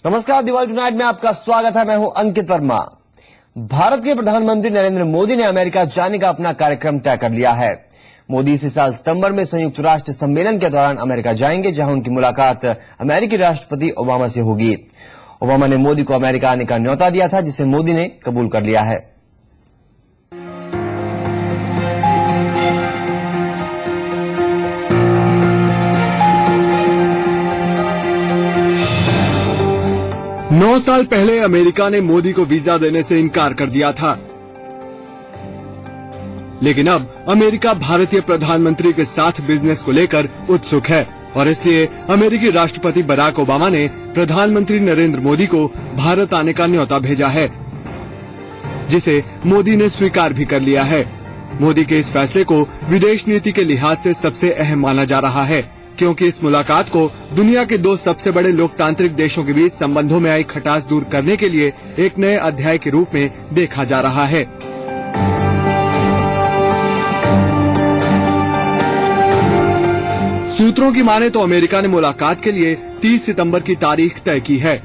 नमस्कार, दिवाली टुनाइट में आपका स्वागत है। मैं हूं अंकित वर्मा। भारत के प्रधानमंत्री नरेंद्र मोदी ने अमेरिका जाने का अपना कार्यक्रम तय कर लिया है। मोदी इसी साल सितंबर में संयुक्त राष्ट्र सम्मेलन के दौरान अमेरिका जाएंगे, जहां उनकी मुलाकात अमेरिकी राष्ट्रपति ओबामा से होगी। ओबामा ने मोदी को अमेरिका आने का न्योता दिया था, जिसे मोदी ने कबूल कर लिया है। नौ साल पहले अमेरिका ने मोदी को वीजा देने से इनकार कर दिया था, लेकिन अब अमेरिका भारतीय प्रधानमंत्री के साथ बिजनेस को लेकर उत्सुक है और इसलिए अमेरिकी राष्ट्रपति बराक ओबामा ने प्रधानमंत्री नरेंद्र मोदी को भारत आने का न्योता भेजा है, जिसे मोदी ने स्वीकार भी कर लिया है। मोदी के इस फैसले को विदेश नीति के लिहाज से सबसे अहम माना जा रहा है, क्योंकि इस मुलाकात को दुनिया के दो सबसे बड़े लोकतांत्रिक देशों के बीच संबंधों में आई खटास दूर करने के लिए एक नए अध्याय के रूप में देखा जा रहा है। सूत्रों की माने तो अमेरिका ने मुलाकात के लिए 30 सितंबर की तारीख तय की है,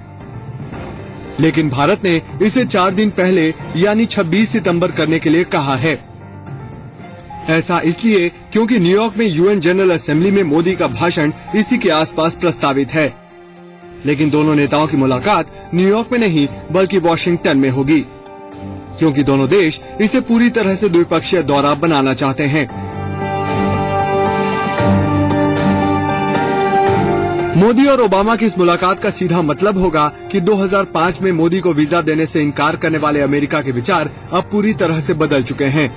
लेकिन भारत ने इसे 4 दिन पहले यानी 26 सितंबर करने के लिए कहा है। ऐसा इसलिए क्योंकि न्यूयॉर्क में यूएन जनरल असेंबली में मोदी का भाषण इसी के आसपास प्रस्तावित है, लेकिन दोनों नेताओं की मुलाकात न्यूयॉर्क में नहीं बल्कि वॉशिंगटन में होगी, क्योंकि दोनों देश इसे पूरी तरह से द्विपक्षीय दौरा बनाना चाहते हैं। मोदी और ओबामा की इस मुलाकात का सीधा मतलब होगा कि 2005 में मोदी को वीजा देने से इनकार करने वाले अमेरिका के विचार अब पूरी तरह से बदल चुके हैं।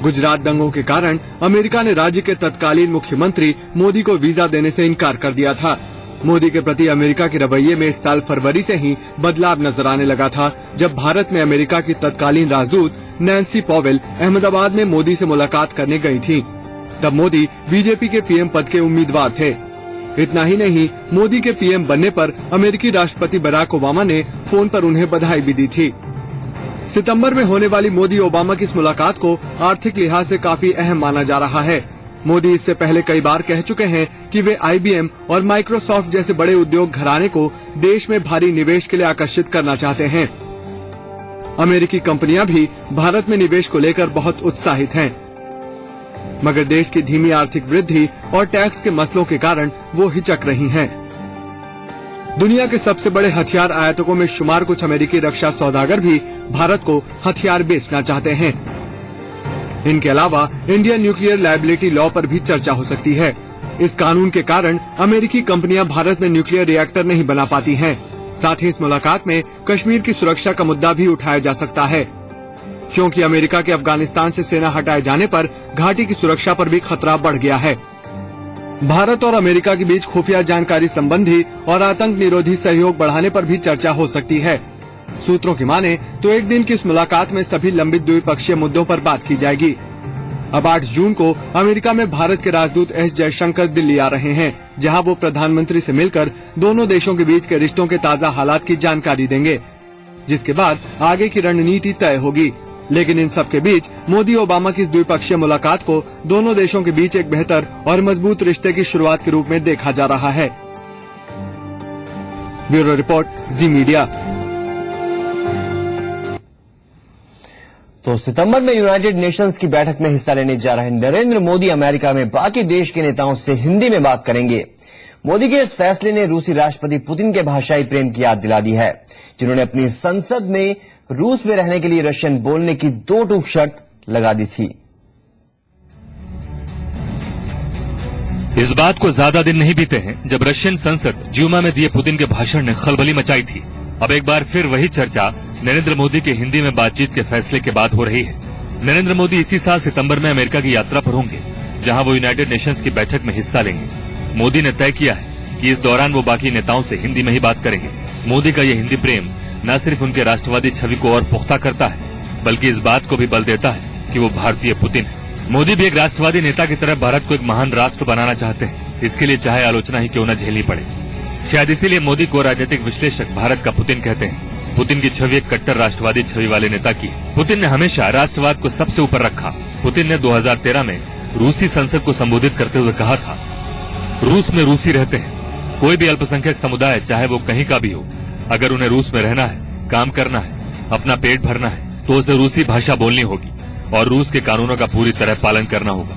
गुजरात दंगों के कारण अमेरिका ने राज्य के तत्कालीन मुख्यमंत्री मोदी को वीजा देने से इनकार कर दिया था। मोदी के प्रति अमेरिका के रवैये में इस साल फरवरी से ही बदलाव नजर आने लगा था, जब भारत में अमेरिका की तत्कालीन राजदूत नैन्सी पॉवेल अहमदाबाद में मोदी से मुलाकात करने गई थी। तब मोदी बीजेपी के पीएम पद के उम्मीदवार थे। इतना ही नहीं, मोदी के पीएम बनने पर अमेरिकी राष्ट्रपति बराक ओबामा ने फोन पर उन्हें बधाई भी दी थी। सितंबर में होने वाली मोदी ओबामा की इस मुलाकात को आर्थिक लिहाज से काफी अहम माना जा रहा है। मोदी इससे पहले कई बार कह चुके हैं कि वे आईबीएम और माइक्रोसॉफ्ट जैसे बड़े उद्योग घराने को देश में भारी निवेश के लिए आकर्षित करना चाहते हैं। अमेरिकी कंपनियां भी भारत में निवेश को लेकर बहुत उत्साहित हैं, मगर देश की धीमी आर्थिक वृद्धि और टैक्स के मसलों के कारण वो हिचक रही हैं। दुनिया के सबसे बड़े हथियार आयातकों में शुमार कुछ अमेरिकी रक्षा सौदागर भी भारत को हथियार बेचना चाहते हैं। इनके अलावा इंडियन न्यूक्लियर लायबिलिटी लॉ पर भी चर्चा हो सकती है। इस कानून के कारण अमेरिकी कंपनियां भारत में न्यूक्लियर रिएक्टर नहीं बना पाती हैं। साथ ही इस मुलाकात में कश्मीर की सुरक्षा का मुद्दा भी उठाया जा सकता है, क्योंकि अमेरिका के अफगानिस्तान से सेना हटाए जाने पर घाटी की सुरक्षा पर भी खतरा बढ़ गया है। भारत और अमेरिका के बीच खुफिया जानकारी संबंधी और आतंक निरोधी सहयोग बढ़ाने पर भी चर्चा हो सकती है। सूत्रों की माने तो एक दिन की इस मुलाकात में सभी लंबित द्विपक्षीय मुद्दों पर बात की जाएगी। अब 8 जून को अमेरिका में भारत के राजदूत एस जयशंकर दिल्ली आ रहे हैं, जहां वो प्रधानमंत्री से मिलकर दोनों देशों के बीच के रिश्तों के ताज़ा हालात की जानकारी देंगे, जिसके बाद आगे की रणनीति तय होगी। लेकिन इन सब के बीच मोदी ओबामा की इस द्विपक्षीय मुलाकात को दोनों देशों के बीच एक बेहतर और मजबूत रिश्ते की शुरुआत के रूप में देखा जा रहा है। ब्यूरो रिपोर्ट, जी मीडिया। तो सितंबर में यूनाइटेड नेशंस की बैठक में हिस्सा लेने जा रहे नरेंद्र मोदी अमेरिका में बाकी देश के नेताओं से हिंदी में बात करेंगे। मोदी के इस फैसले ने रूसी राष्ट्रपति पुतिन के भाषाई प्रेम की याद दिला दी है, जिन्होंने अपनी संसद में रूस में रहने के लिए रशियन बोलने की 2 टूक शर्त लगा दी थी। इस बात को ज्यादा दिन नहीं बीते हैं जब रशियन संसद ज्यूमा में दिए पुतिन के भाषण ने खलबली मचाई थी। अब एक बार फिर वही चर्चा नरेंद्र मोदी के हिंदी में बातचीत के फैसले के बाद हो रही है। नरेंद्र मोदी इसी साल सितंबर में अमेरिका की यात्रा पर होंगे, जहां वो यूनाइटेड नेशंस की बैठक में हिस्सा लेंगे। मोदी ने तय किया है कि इस दौरान वो बाकी नेताओं से हिंदी में ही बात करेंगे। मोदी का ये हिंदी प्रेम न सिर्फ उनके राष्ट्रवादी छवि को और पुख्ता करता है, बल्कि इस बात को भी बल देता है कि वो भारतीय पुतिन है। मोदी भी एक राष्ट्रवादी नेता की तरह भारत को एक महान राष्ट्र बनाना चाहते हैं, इसके लिए चाहे आलोचना ही क्यों न झेलनी पड़े। शायद इसीलिए मोदी को राजनीतिक विश्लेषक भारत का पुतिन कहते हैं। पुतिन की छवि एक कट्टर राष्ट्रवादी छवि वाले नेता की है। पुतिन ने हमेशा राष्ट्रवाद को सबसे ऊपर रखा। पुतिन ने 2013 में रूसी संसद को संबोधित करते हुए कहा था, रूस में रूसी रहते हैं, कोई भी अल्पसंख्यक समुदाय चाहे वो कहीं का भी हो, अगर उन्हें रूस में रहना है, काम करना है, अपना पेट भरना है, तो उसे रूसी भाषा बोलनी होगी और रूस के कानूनों का पूरी तरह पालन करना होगा।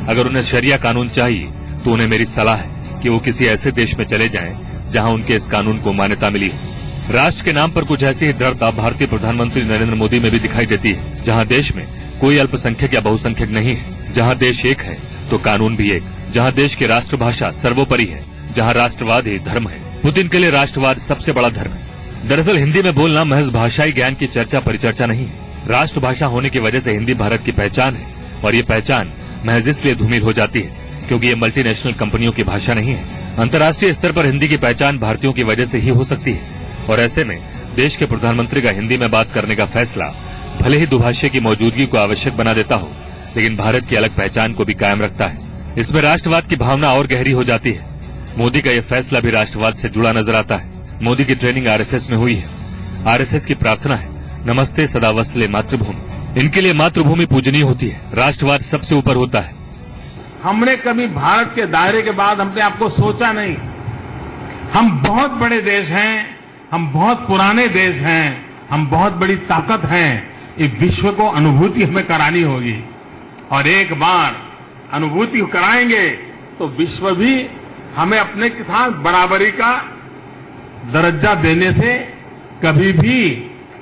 अगर उन्हें शरिया कानून चाहिए तो उन्हें मेरी सलाह है कि वो किसी ऐसे देश में चले जाएं जहां उनके इस कानून को मान्यता मिली है। राष्ट्र के नाम पर कुछ ऐसी ही दृढ़ता भारतीय प्रधानमंत्री नरेंद्र मोदी में भी दिखाई देती है, जहां देश में कोई अल्पसंख्यक या बहुसंख्यक नहीं है, जहां देश एक है तो कानून भी एक, जहां देश की राष्ट्रभाषा सर्वोपरि है, जहां राष्ट्रवाद ही धर्म है। पुतिन के लिए राष्ट्रवाद सबसे बड़ा धर्म है। दरअसल हिंदी में बोलना महज भाषाई ज्ञान की चर्चा परिचर्चा नहीं है। राष्ट्रभाषा होने की वजह से हिंदी भारत की पहचान है और ये पहचान महज इसलिए धूमिल हो जाती है क्योंकि ये मल्टीनेशनल कंपनियों की भाषा नहीं है। अंतर्राष्ट्रीय स्तर पर हिंदी की पहचान भारतीयों की वजह से ही हो सकती है और ऐसे में देश के प्रधानमंत्री का हिंदी में बात करने का फैसला भले ही दुभाषी की मौजूदगी को आवश्यक बना देता हो, लेकिन भारत की अलग पहचान को भी कायम रखता है। इसमें राष्ट्रवाद की भावना और गहरी हो जाती है। मोदी का यह फैसला भी राष्ट्रवाद से जुड़ा नजर आता है। मोदी की ट्रेनिंग आरएसएस में हुई है। आरएसएस की प्रार्थना है, नमस्ते सदा वत्सले मातृभूमि। इनके लिए मातृभूमि पूजनीय होती है, राष्ट्रवाद सबसे ऊपर होता है। हमने कभी भारत के दायरे के बाद हमने आपको सोचा नहीं। हम बहुत बड़े देश हैं, हम बहुत पुराने देश हैं, हम बहुत बड़ी ताकत हैं। इस विश्व को अनुभूति हमें करानी होगी और एक बार अनुभूति कराएंगे तो विश्व भी हमें अपने के साथ बराबरी का दर्जा देने से कभी भी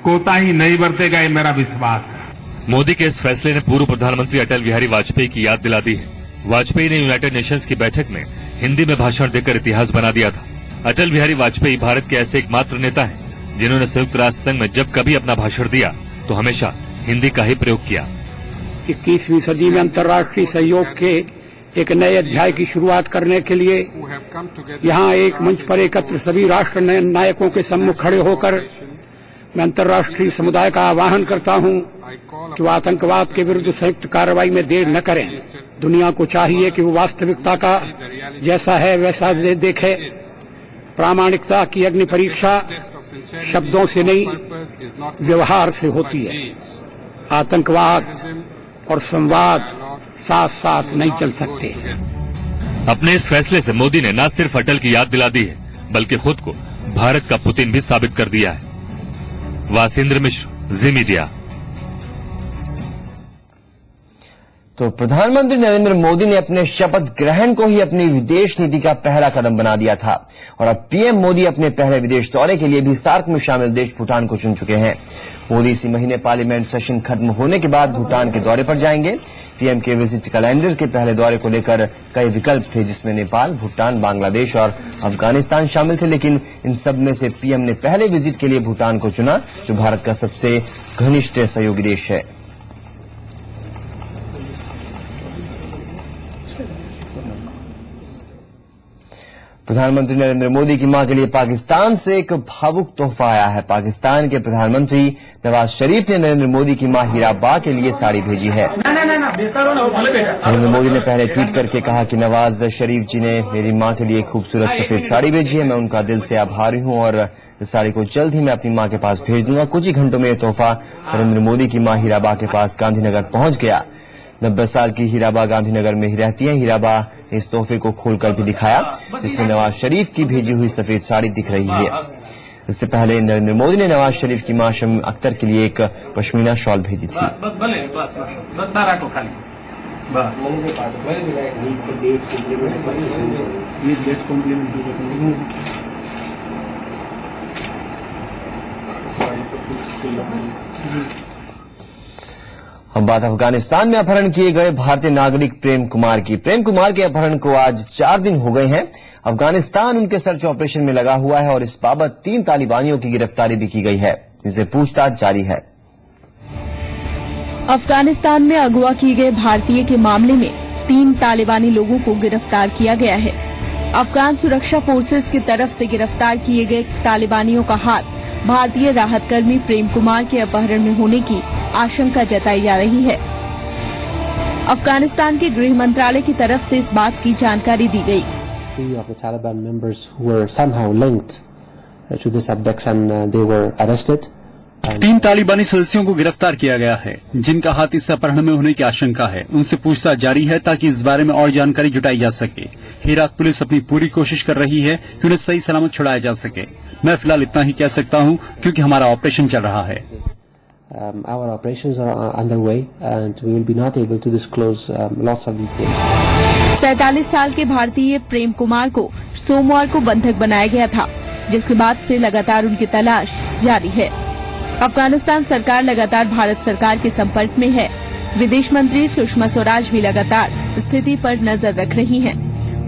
कोताही नहीं बरतेगा, ये मेरा विश्वास है। मोदी के इस फैसले ने पूर्व प्रधानमंत्री अटल बिहारी वाजपेयी की याद दिला दी है। वाजपेयी ने यूनाइटेड नेशंस की बैठक में हिंदी में भाषण देकर इतिहास बना दिया था। अटल बिहारी वाजपेयी भारत के ऐसे एकमात्र नेता हैं जिन्होंने संयुक्त राष्ट्र संघ में जब कभी अपना भाषण दिया तो हमेशा हिंदी का ही प्रयोग किया। 21वीं सदी में अंतर्राष्ट्रीय सहयोग के एक नए अध्याय की शुरुआत करने के लिए यहाँ एक मंच पर एकत्र सभी राष्ट्र नायकों के सम्मुख खड़े होकर मैं अंतर्राष्ट्रीय समुदाय का आह्वान करता हूँ कि वो आतंकवाद के विरुद्ध संयुक्त कार्रवाई में देर न करें। दुनिया को चाहिए कि वो वास्तविकता का जैसा है वैसा देखे। प्रामाणिकता की अग्नि परीक्षा शब्दों से नहीं, व्यवहार से होती है। आतंकवाद और संवाद साथ साथ नहीं चल सकते। अपने इस फैसले से मोदी ने न सिर्फ अटल की याद दिला दी है, बल्कि खुद को भारत का पुतिन भी साबित कर दिया है। वासिंद्र मिश्र, जी मीडिया। तो प्रधानमंत्री नरेंद्र मोदी ने अपने शपथ ग्रहण को ही अपनी विदेश नीति का पहला कदम बना दिया था और अब पीएम मोदी अपने पहले विदेश दौरे के लिए भी सार्क में शामिल देश भूटान को चुन चुके हैं। मोदी इसी महीने पार्लियामेंट सेशन खत्म होने के बाद भूटान के दौरे पर जाएंगे। पीएम के विजिट कैलेंडर के पहले दौरे को लेकर कई विकल्प थे, जिसमें नेपाल, भूटान, बांग्लादेश और अफगानिस्तान शामिल थे, लेकिन इन सब में से पीएम ने पहले विजिट के लिए भूटान को चुना, जो भारत का सबसे घनिष्ठ सहयोगी देश है। प्रधानमंत्री नरेंद्र मोदी की मां के लिए पाकिस्तान से एक भावुक तोहफा आया है। पाकिस्तान के प्रधानमंत्री नवाज शरीफ ने नरेंद्र मोदी की मां हीराबा के लिए साड़ी भेजी है। नरेंद्र मोदी ने पहले ट्वीट करके कहा कि नवाज शरीफ जी ने मेरी मां के लिए खूबसूरत सफेद साड़ी भेजी है। मैं उनका दिल से आभारी हूं और इस साड़ी को जल्द ही मैं अपनी मां के पास भेज दूंगा। कुछ ही घंटों में यह तोहफा नरेंद्र मोदी की मां हीराबा के पास गांधीनगर पहुंच गया। 90 साल की हीराबा गांधीनगर में ही रहती हैं। हीराबा ने इस तोहफे को खोलकर भी दिखाया, जिसमें नवाज शरीफ की भेजी हुई सफेद साड़ी दिख रही है। इससे पहले नरेंद्र मोदी ने नवाज शरीफ की मां शमी अख्तर के लिए एक पश्मीना शॉल भेजी थी। अब बात अफगानिस्तान में अपहरण किए गए भारतीय नागरिक प्रेम कुमार की। प्रेम कुमार के अपहरण को आज 4 दिन हो गए हैं। अफगानिस्तान उनके सर्च ऑपरेशन में लगा हुआ है और इस बाबत 3 तालिबानियों की गिरफ्तारी भी की गई है, जिनसे पूछताछ जारी है। अफगानिस्तान में अगवा किए गए भारतीय के मामले में 3 तालिबानी लोगों को गिरफ्तार किया गया है। अफगान सुरक्षा फोर्सेज की तरफ से गिरफ्तार किए गए तालिबानियों का हाथ भारतीय राहतकर्मी प्रेम कुमार के अपहरण में होने की आशंका जताई जा रही है। अफगानिस्तान के गृह मंत्रालय की तरफ से इस बात की जानकारी दी गई। 3 of the Taliban members who were somehow linked to this abduction, they were arrested. 3 तालिबानी सदस्यों को गिरफ्तार किया गया है, जिनका हाथ इस अपहरण में होने की आशंका है। उनसे पूछताछ जारी है ताकि इस बारे में और जानकारी जुटाई जा सके। हेरात पुलिस अपनी पूरी कोशिश कर रही है कि उन्हें सही सलामत छुड़ाया जा सके। मैं फिलहाल इतना ही कह सकता हूं क्योंकि हमारा ऑपरेशन चल रहा है। Our operations are underway and we will be not able to disclose lots of details. 47 साल के भारतीय प्रेम कुमार को सोमवार को बंधक बनाया गया था, जिसके बाद से लगातार उनकी तलाश जारी है। अफगानिस्तान सरकार लगातार भारत सरकार के संपर्क में है। विदेश मंत्री सुषमा स्वराज भी लगातार स्थिति पर नजर रख रही हैं।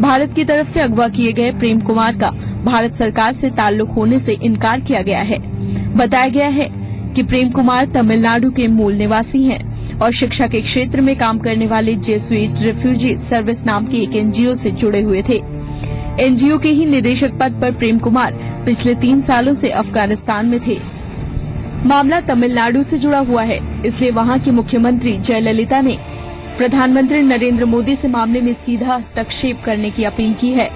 भारत की तरफ से अगवा किए गए प्रेम कुमार का भारत सरकार से ताल्लुक होने से इनकार किया गया है। बताया गया है कि प्रेम कुमार तमिलनाडु के मूल निवासी हैं और शिक्षा के क्षेत्र में काम करने वाले जेसुइट रिफ्यूजी सर्विस नाम के एक एनजीओ से जुड़े हुए थे। एनजीओ के ही निदेशक पद पर प्रेम कुमार पिछले 3 सालों से अफगानिस्तान में थे। मामला तमिलनाडु से जुड़ा हुआ है, इसलिए वहां की मुख्यमंत्री जयललिता ने प्रधानमंत्री नरेंद्र मोदी से मामले में सीधा हस्तक्षेप करने की अपील की है।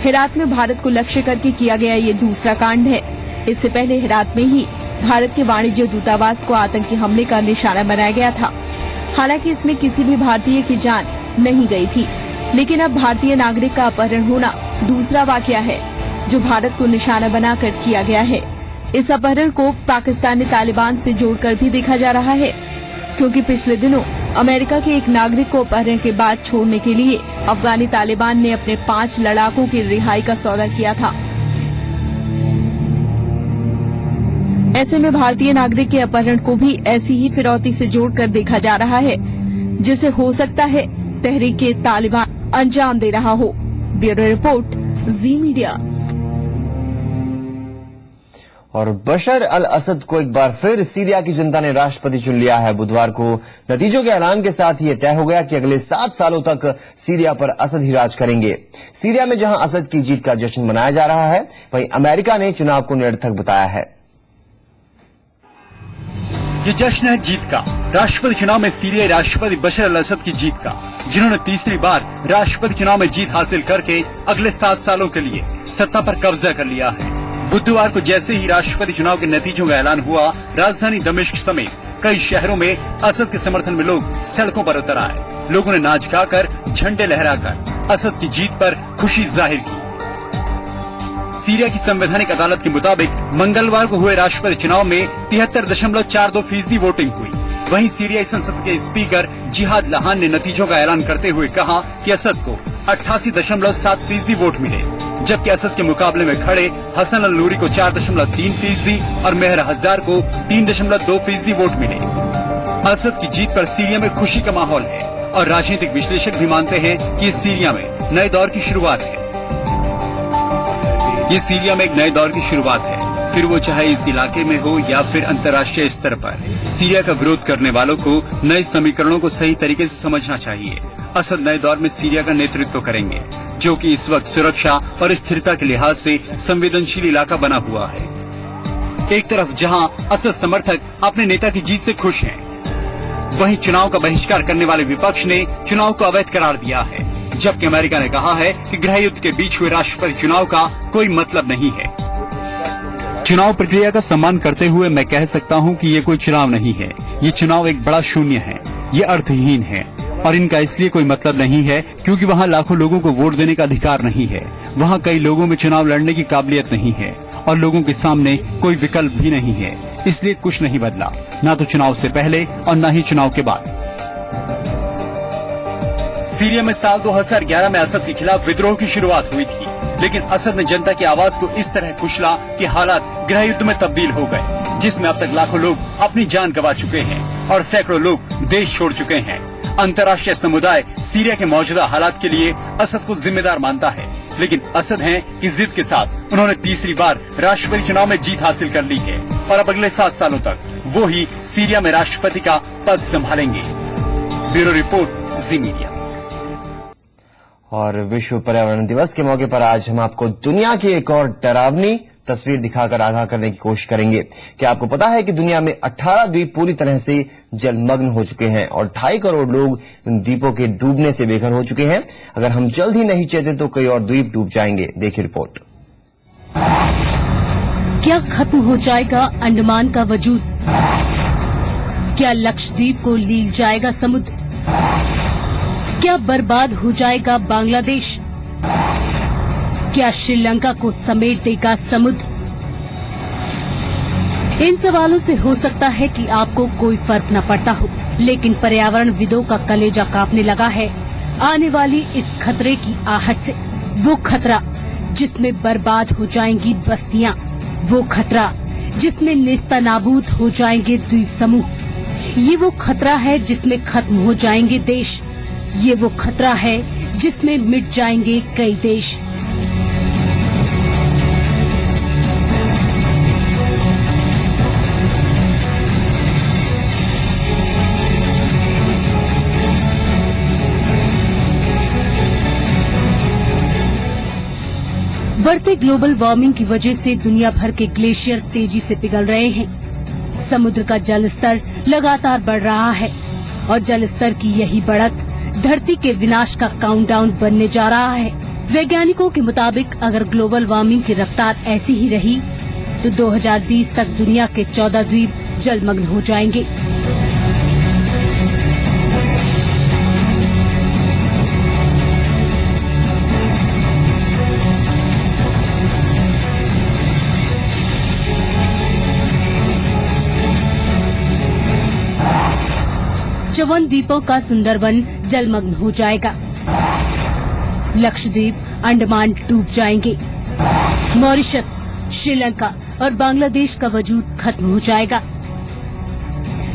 हेरात में भारत को लक्ष्य करके किया गया ये दूसरा कांड है। इससे पहले हेरात में ही भारत के वाणिज्य दूतावास को आतंकी हमले का निशाना बनाया गया था। हालांकि इसमें किसी भी भारतीय की जान नहीं गई थी, लेकिन अब भारतीय नागरिक का अपहरण होना दूसरा वाकया है जो भारत को निशाना बनाकर किया गया है। इस अपहरण को पाकिस्तानी तालिबान से जोड़कर भी देखा जा रहा है, क्योंकि पिछले दिनों अमेरिका के एक नागरिक को अपहरण के बाद छोड़ने के लिए अफगानी तालिबान ने अपने 5 लड़ाकों की रिहाई का सौदा किया था। ऐसे में भारतीय नागरिक के अपहरण को भी ऐसी ही फिरौती से जोड़कर देखा जा रहा है, जिसे हो सकता है तहरीके तालिबान अंजाम दे रहा हो। ब्यूरो रिपोर्ट, जी मीडिया। और बशर अल असद को एक बार फिर सीरिया की जनता ने राष्ट्रपति चुन लिया है। बुधवार को नतीजों के ऐलान के साथ ये तय हो गया कि अगले 7 सालों तक सीरिया पर असद ही राज करेंगे। सीरिया में जहां असद की जीत का जश्न मनाया जा रहा है, वहीं अमेरिका ने चुनाव को निरर्थक बताया है। ये जश्न है जीत का, राष्ट्रपति चुनाव में सीरियाई राष्ट्रपति बशर अल असद की जीत का, जिन्होंने तीसरी बार राष्ट्रपति चुनाव में जीत हासिल करके अगले 7 सालों के लिए सत्ता पर कब्जा कर लिया है। बुधवार को जैसे ही राष्ट्रपति चुनाव के नतीजों का ऐलान हुआ, राजधानी दमिश्क समेत कई शहरों में असद के समर्थन में लोग सड़कों पर उतर आए। लोगों ने नाच गाकर, झंडे लहराकर असद की जीत पर खुशी जाहिर की। सीरिया की संवैधानिक अदालत के मुताबिक मंगलवार को हुए राष्ट्रपति चुनाव में 73.42% वोटिंग हुई। वहीं सीरियाई संसद के स्पीकर जिहाद लहान ने नतीजों का ऐलान करते हुए कहा कि असद को 88.7% वोट मिले, जबकि असद के मुकाबले में खड़े हसन अल नूरी को 4.3% और मेहर हजार को 3.2% वोट मिले। असद की जीत पर सीरिया में खुशी का माहौल है और राजनीतिक विश्लेषक भी मानते हैं कि सीरिया में नए दौर की शुरुआत है। ये सीरिया में एक नए दौर की शुरुआत है, फिर वो चाहे इस इलाके में हो या फिर अंतर्राष्ट्रीय स्तर पर। सीरिया का विरोध करने वालों को नए समीकरणों को सही तरीके से समझना चाहिए। असद नए दौर में सीरिया का नेतृत्व करेंगे, जो कि इस वक्त सुरक्षा और स्थिरता के लिहाज से संवेदनशील इलाका बना हुआ है। एक तरफ जहां असद समर्थक अपने नेता की जीत से खुश हैं, वहीं चुनाव का बहिष्कार करने वाले विपक्ष ने चुनाव को अवैध करार दिया है, जबकि अमेरिका ने कहा है कि गृह युद्ध के बीच हुए राष्ट्रपति चुनाव का कोई मतलब नहीं है। चुनाव प्रक्रिया का सम्मान करते हुए मैं कह सकता हूं कि ये कोई चुनाव नहीं है। ये चुनाव एक बड़ा शून्य है, ये अर्थहीन है और इनका इसलिए कोई मतलब नहीं है क्योंकि वहां लाखों लोगों को वोट देने का अधिकार नहीं है। वहां कई लोगों में चुनाव लड़ने की काबिलियत नहीं है और लोगों के सामने कोई विकल्प भी नहीं है, इसलिए कुछ नहीं बदला, न तो चुनाव से पहले और न ही चुनाव के बाद। सीरिया में साल 2011 में असद के खिलाफ विद्रोह की शुरुआत हुई थी, लेकिन असद ने जनता की आवाज को इस तरह कुचला कि हालात गृह युद्ध में तब्दील हो गए, जिसमें अब तक लाखों लोग अपनी जान गंवा चुके हैं और सैकड़ों लोग देश छोड़ चुके हैं। अंतर्राष्ट्रीय समुदाय सीरिया के मौजूदा हालात के लिए असद को जिम्मेदार मानता है, लेकिन असद हैं कि जिद के साथ उन्होंने तीसरी बार राष्ट्रपति चुनाव में जीत हासिल कर ली है और अब अगले 7 सालों तक वो ही सीरिया में राष्ट्रपति का पद संभालेंगे। ब्यूरो रिपोर्ट, जी मीडिया। और विश्व पर्यावरण दिवस के मौके पर आज हम आपको दुनिया की एक और डरावनी तस्वीर दिखाकर आगाह करने की कोशिश करेंगे। क्या आपको पता है कि दुनिया में 18 द्वीप पूरी तरह से जलमग्न हो चुके हैं और 2.5 करोड़ लोग इन द्वीपों के डूबने से बेघर हो चुके हैं। अगर हम जल्द ही नहीं चेते तो कई और द्वीप डूब जाएंगे। देखिए रिपोर्ट। क्या खत्म हो जाएगा अंडमान का वजूद? क्या लक्षद्वीप को लील जाएगा समुद्र? क्या बर्बाद हो जाएगा बांग्लादेश? क्या श्रीलंका को समेट देगा समुद्र? इन सवालों से हो सकता है कि आपको कोई फर्क न पड़ता हो, लेकिन पर्यावरणविदों का कलेजा कांपने लगा है आने वाली इस खतरे की आहट से। वो खतरा जिसमें बर्बाद हो जाएंगी बस्तियां, वो खतरा जिसमें नेस्तनाबूद हो जाएंगे द्वीप समूह। ये वो खतरा है जिसमें खत्म हो जाएंगे देश। ये वो खतरा है जिसमें मिट जाएंगे कई देश। बढ़ते ग्लोबल वार्मिंग की वजह से दुनिया भर के ग्लेशियर तेजी से पिघल रहे हैं। समुद्र का जल स्तर लगातार बढ़ रहा है और जल स्तर की यही बढ़त धरती के विनाश का काउंटडाउन बनने जा रहा है। वैज्ञानिकों के मुताबिक अगर ग्लोबल वार्मिंग की रफ्तार ऐसी ही रही तो 2020 तक दुनिया के 14 द्वीप जलमग्न हो जाएंगे। चौवन द्वीपों का सुंदरवन जलमग्न हो जाएगा। लक्षद्वीप, अंडमान डूब जाएंगे। मॉरिशस, श्रीलंका और बांग्लादेश का वजूद खत्म हो जाएगा।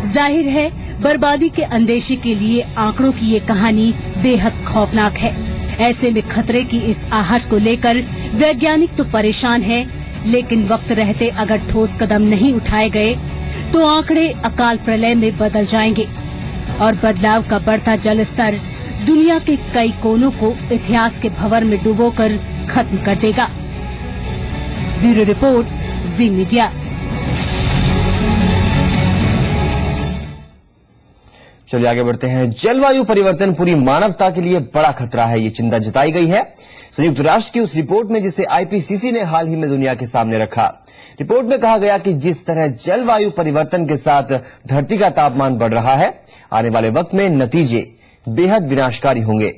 जाहिर है बर्बादी के अंदेशे के लिए आंकड़ों की ये कहानी बेहद खौफनाक है। ऐसे में खतरे की इस आहट को लेकर वैज्ञानिक तो परेशान हैं, लेकिन वक्त रहते अगर ठोस कदम नहीं उठाए गए तो आंकड़े अकाल प्रलय में बदल जाएंगे और बदलाव का बढ़ता जल स्तर दुनिया के कई कोनों को इतिहास के भंवर में डुबोकर खत्म कर देगा। ब्यूरो रिपोर्ट, जी मीडिया। चलिए आगे बढ़ते हैं। जलवायु परिवर्तन पूरी मानवता के लिए बड़ा खतरा है, ये चिंता जताई गई है संयुक्त राष्ट्र की उस रिपोर्ट में जिसे आईपीसीसी ने हाल ही में दुनिया के सामने रखा। रिपोर्ट में कहा गया कि जिस तरह जलवायु परिवर्तन के साथ धरती का तापमान बढ़ रहा है, आने वाले वक्त में नतीजे बेहद विनाशकारी होंगे।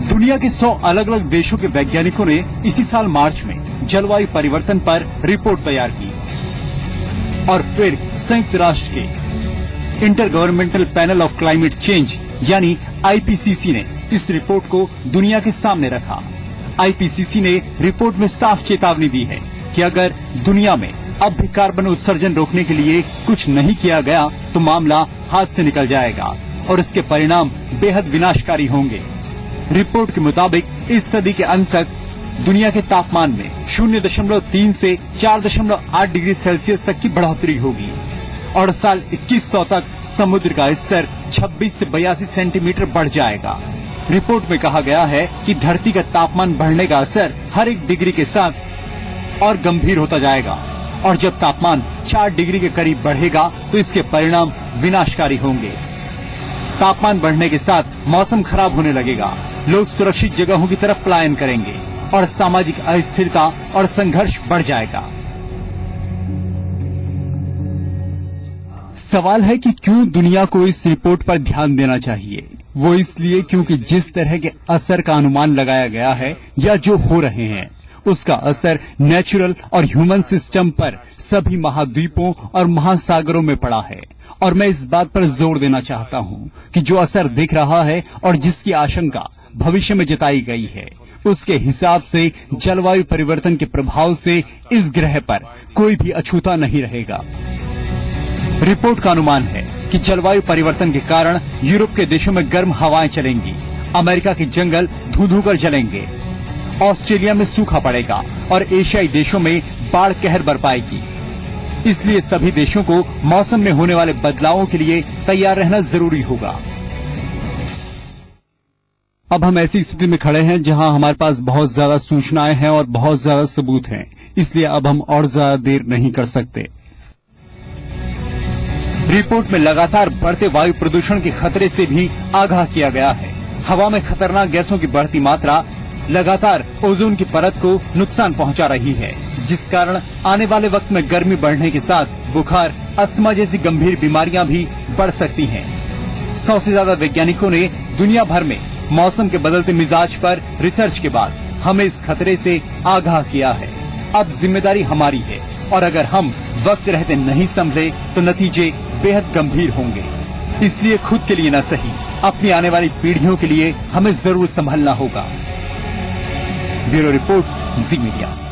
दुनिया के 100 अलग अलग देशों के वैज्ञानिकों ने इसी साल मार्च में जलवायु परिवर्तन पर रिपोर्ट तैयार की और फिर संयुक्त राष्ट्र के inter governmental panel of climate change यानी आईपीसीसी ने इस रिपोर्ट को दुनिया के सामने रखा। आईपीसीसी ने रिपोर्ट में साफ चेतावनी दी है कि अगर दुनिया में अब भी कार्बन उत्सर्जन रोकने के लिए कुछ नहीं किया गया तो मामला हाथ से निकल जाएगा और इसके परिणाम बेहद विनाशकारी होंगे। रिपोर्ट के मुताबिक इस सदी के अंत तक दुनिया के तापमान में 0.3 से 4.8 डिग्री सेल्सियस तक की बढ़ोतरी होगी और साल 2100 तक समुद्र का स्तर 26 से 82 सेंटीमीटर बढ़ जाएगा। रिपोर्ट में कहा गया है कि धरती का तापमान बढ़ने का असर हर 1 डिग्री के साथ और गंभीर होता जाएगा और जब तापमान 4 डिग्री के करीब बढ़ेगा तो इसके परिणाम विनाशकारी होंगे। तापमान बढ़ने के साथ मौसम खराब होने लगेगा, लोग सुरक्षित जगहों की तरफ पलायन करेंगे और सामाजिक अस्थिरता और संघर्ष बढ़ जाएगा। सवाल है कि क्यों दुनिया को इस रिपोर्ट पर ध्यान देना चाहिए। वो इसलिए क्योंकि जिस तरह के असर का अनुमान लगाया गया है या जो हो रहे हैं उसका असर नेचुरल और ह्यूमन सिस्टम पर सभी महाद्वीपों और महासागरों में पड़ा है और मैं इस बात पर जोर देना चाहता हूँ कि जो असर दिख रहा है और जिसकी आशंका भविष्य में जताई गई है उसके हिसाब से जलवायु परिवर्तन के प्रभाव से इस ग्रह पर कोई भी अछूता नहीं रहेगा। रिपोर्ट का अनुमान है कि जलवायु परिवर्तन के कारण यूरोप के देशों में गर्म हवाएं चलेंगी, अमेरिका के जंगल धू-धू कर जलेंगे, ऑस्ट्रेलिया में सूखा पड़ेगा और एशियाई देशों में बाढ़ कहर बरपाएगी। इसलिए सभी देशों को मौसम में होने वाले बदलावों के लिए तैयार रहना जरूरी होगा। अब हम ऐसी स्थिति में खड़े हैं जहां हमारे पास बहुत ज्यादा सूचनाएं हैं और बहुत ज्यादा सबूत हैं, इसलिए अब हम और ज्यादा देर नहीं कर सकते। रिपोर्ट में लगातार बढ़ते वायु प्रदूषण के खतरे से भी आगाह किया गया है। हवा में खतरनाक गैसों की बढ़ती मात्रा लगातार ओजोन की परत को नुकसान पहुंचा रही है, जिस कारण आने वाले वक्त में गर्मी बढ़ने के साथ बुखार, अस्थमा जैसी गंभीर बीमारियां भी बढ़ सकती हैं। 100 से ज्यादा वैज्ञानिकों ने दुनिया भर में मौसम के बदलते मिजाज पर रिसर्च के बाद हमें इस खतरे से आगाह किया है। अब जिम्मेदारी हमारी है और अगर हम वक्त रहते नहीं संभले तो नतीजे बेहद गंभीर होंगे। इसलिए खुद के लिए न सही, अपनी आने वाली पीढ़ियों के लिए हमें जरूर संभलना होगा। ब्यूरो रिपोर्ट, जी मीडिया।